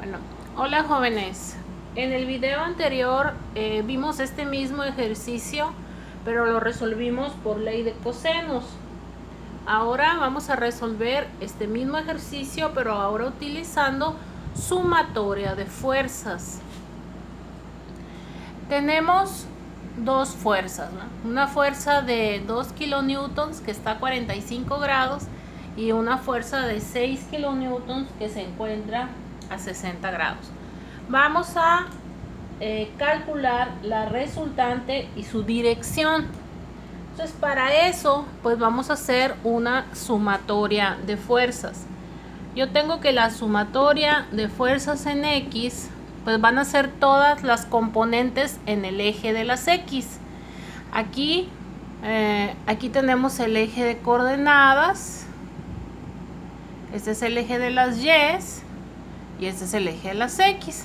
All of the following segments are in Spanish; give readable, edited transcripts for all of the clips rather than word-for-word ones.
Bueno, hola jóvenes. En el video anterior vimos este mismo ejercicio, pero lo resolvimos por ley de cosenos. Ahora vamos a resolver este mismo ejercicio, pero ahora utilizando sumatoria de fuerzas. Tenemos dos fuerzas, ¿no? Una fuerza de 2 kilonewtons que está a 45 grados y una fuerza de 6 kilonewtons que se encuentra a 60 grados. Vamos a calcular la resultante y su dirección. Entonces, para eso, pues vamos a hacer una sumatoria de fuerzas. Yo tengo que la sumatoria de fuerzas en X, pues van a ser todas las componentes en el eje de las X. Aquí tenemos el eje de coordenadas. Este es el eje de las Y y este es el eje de las X.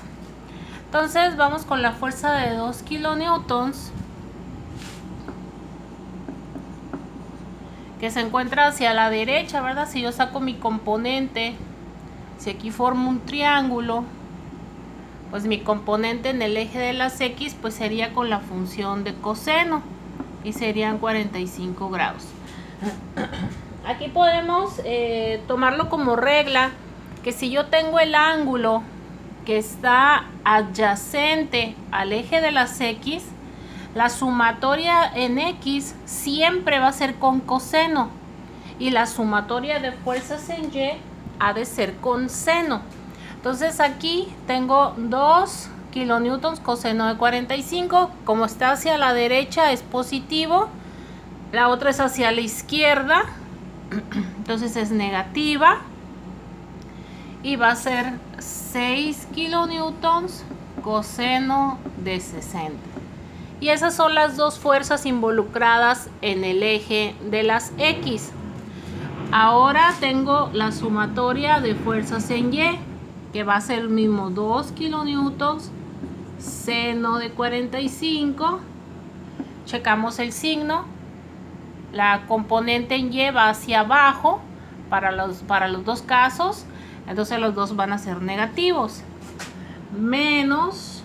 Entonces vamos con la fuerza de 2 kilonewtons que se encuentra hacia la derecha, ¿verdad? Si yo saco mi componente, si aquí formo un triángulo, pues mi componente en el eje de las X pues sería con la función de coseno y serían 45 grados. Aquí podemos tomarlo como regla que si yo tengo el ángulo que está adyacente al eje de las X, la sumatoria en X siempre va a ser con coseno y la sumatoria de fuerzas en Y ha de ser con seno. Entonces aquí tengo 2 kilonewtons coseno de 45. Como está hacia la derecha es positivo, la otra es hacia la izquierda, entonces es negativa y va a ser 6 kilonewtons coseno de 60. Y esas son las dos fuerzas involucradas en el eje de las X. Ahora tengo la sumatoria de fuerzas en Y, que va a ser el mismo 2 kilonewtons seno de 45. Checamos el signo. La componente en Y va hacia abajo para los dos casos. Entonces los dos van a ser negativos. Menos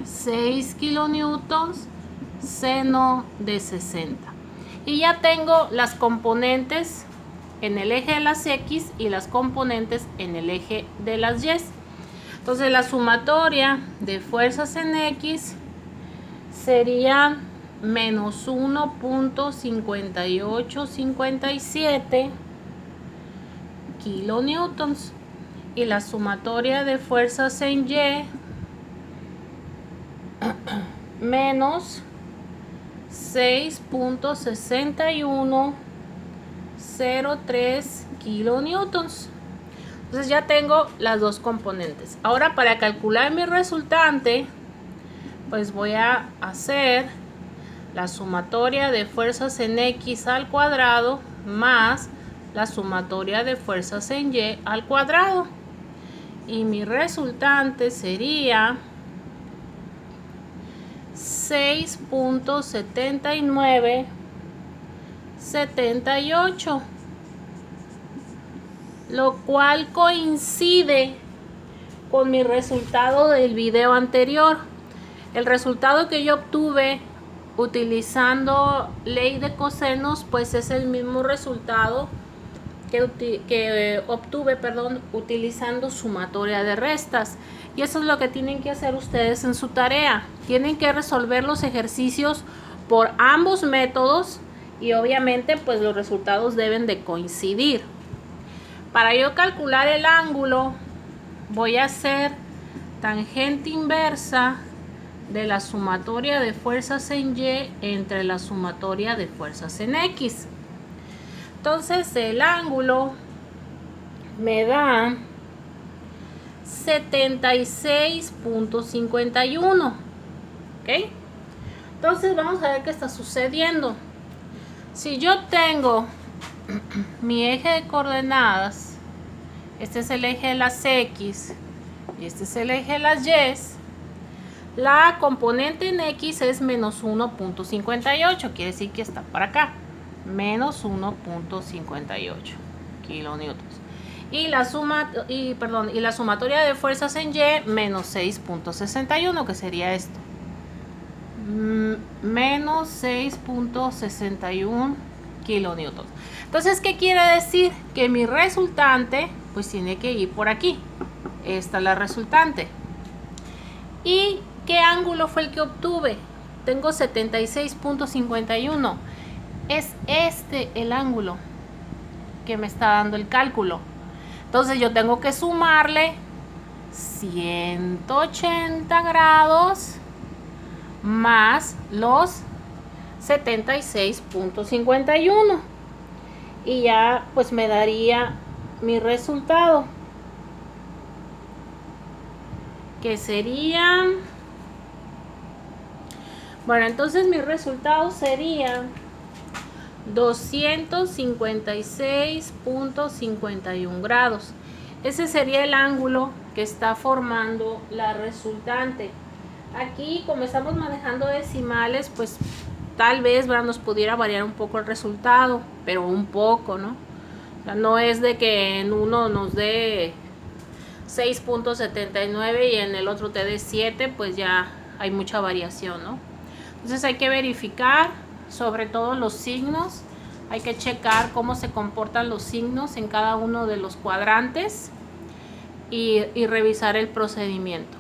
6 kilonewtons seno de 60. Y ya tengo las componentes en el eje de las X y las componentes en el eje de las Y. Entonces la sumatoria de fuerzas en X sería menos 1.5857 kilonewtons y la sumatoria de fuerzas en Y menos 6.6103 kilonewtons. Entonces ya tengo las dos componentes. Ahora para calcular mi resultante, pues voy a hacer la sumatoria de fuerzas en X al cuadrado más la sumatoria de fuerzas en Y al cuadrado. Y mi resultante sería 6.7978, lo cual coincide con mi resultado del video anterior. El resultado que yo obtuve utilizando ley de cosenos pues es el mismo resultado que obtuve utilizando sumatoria de restas. Y eso es lo que tienen que hacer ustedes en su tarea. Tienen que resolver los ejercicios por ambos métodos y obviamente pues los resultados deben de coincidir. Para yo calcular el ángulo voy a hacer tangente inversa de la sumatoria de fuerzas en Y entre la sumatoria de fuerzas en X. Entonces el ángulo me da 76.51. ¿Ok? Entonces vamos a ver qué está sucediendo. Si yo tengo mi eje de coordenadas, este es el eje de las X y este es el eje de las Y, la componente en X es menos 1.58, quiere decir que está para acá, menos 1.58 kilonewtons. y la sumatoria de fuerzas en Y menos 6.61, que sería esto. Menos 6.61 kilonewtons. Entonces, ¿qué quiere decir? Que mi resultante pues tiene que ir por aquí. Esta es la resultante. ¿Y qué ángulo fue el que obtuve? Tengo 76.51. Es este el ángulo que me está dando el cálculo. Entonces yo tengo que sumarle 180 grados más los 76.51 y ya pues me daría mi resultado, que sería, bueno, entonces mi resultado sería 256.51 grados. Ese sería el ángulo que está formando la resultante. Aquí, como estamos manejando decimales, pues tal vez, ¿verdad?, nos pudiera variar un poco el resultado, pero un poco, ¿no? O sea, no es de que en uno nos dé 6.79 y en el otro te dé 7, pues ya hay mucha variación, ¿no? Entonces hay que verificar sobre todo los signos, hay que checar cómo se comportan los signos en cada uno de los cuadrantes y revisar el procedimiento.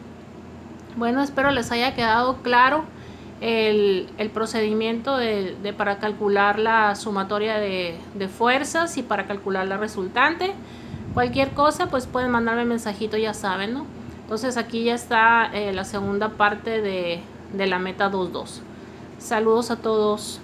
Bueno, espero les haya quedado claro el procedimiento para calcular la sumatoria de fuerzas y para calcular la resultante. Cualquier cosa, pues pueden mandarme mensajito, ya saben, ¿no? Entonces aquí ya está la segunda parte de la meta 2.2. Saludos a todos.